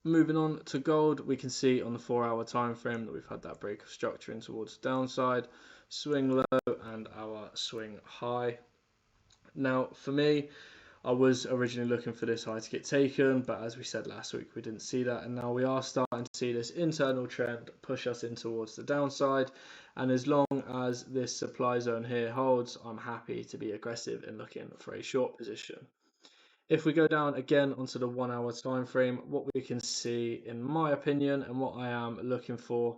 Moving on to gold, we can see on the 4-hour time frame that we've had that break of structure in towards the downside, swing low and our swing high. Now for me, I was originally looking for this high to get taken, but as we said last week, we didn't see that, and now we are starting to see this internal trend push us in towards the downside. And as long as this supply zone here holds, I'm happy to be aggressive in looking for a short position. If we go down again onto the 1-hour time frame, what we can see, in my opinion, and what I am looking for,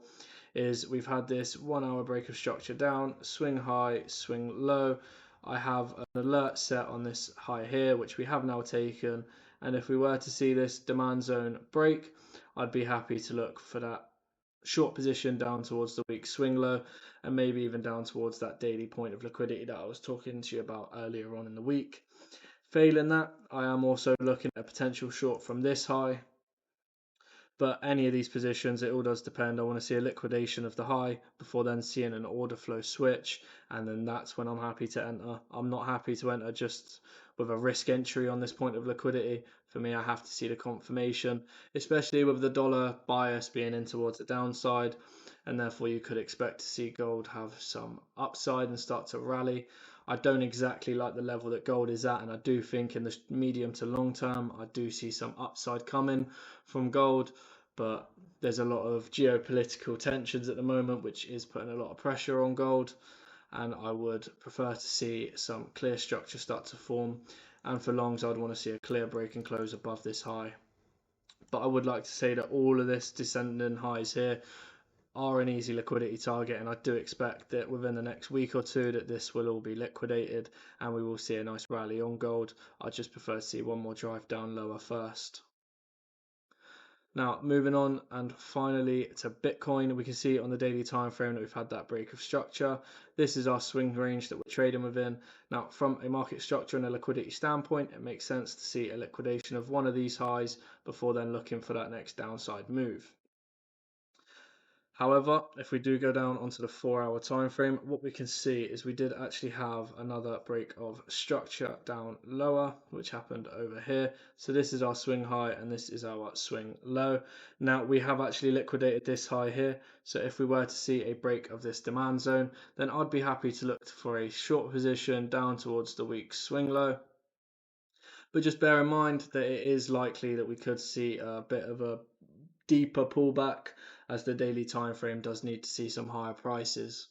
is we've had this 1-hour break of structure down, swing high, swing low. I have an alert set on this high here, which we have now taken, and if we were to see this demand zone break, I'd be happy to look for that short position down towards the week swing low, and maybe even down towards that daily point of liquidity that I was talking to you about earlier on in the week. Failing that, I am also looking at a potential short from this high. But any of these positions, it all does depend. I want to see a liquidation of the high before then seeing an order flow switch, and then that's when I'm happy to enter. I'm not happy to enter just with a risk entry on this point of liquidity. For me, I have to see the confirmation, especially with the dollar bias being in towards the downside, and therefore you could expect to see gold have some upside and start to rally. I don't exactly like the level that gold is at, and I do think in the medium to long term, I do see some upside coming from gold, but there's a lot of geopolitical tensions at the moment, which is putting a lot of pressure on gold, and I would prefer to see some clear structure start to form, and for longs I'd want to see a clear break and close above this high. But I would like to say that all of this descending highs here are an easy liquidity target, and I do expect that within the next week or two that this will all be liquidated and we will see a nice rally on gold. I just prefer to see one more drive down lower first. Now moving on, and finally to Bitcoin, we can see on the daily time frame that we've had that break of structure. This is our swing range that we're trading within. Now from a market structure and a liquidity standpoint, it makes sense to see a liquidation of one of these highs before then looking for that next downside move. However, if we do go down onto the 4-hour time frame, what we can see is we did actually have another break of structure down lower, which happened over here. So this is our swing high and this is our swing low. Now we have actually liquidated this high here. So if we were to see a break of this demand zone, then I'd be happy to look for a short position down towards the week's swing low. But just bear in mind that it is likely that we could see a bit of a deeper pullback, as the daily time frame does need to see some higher prices.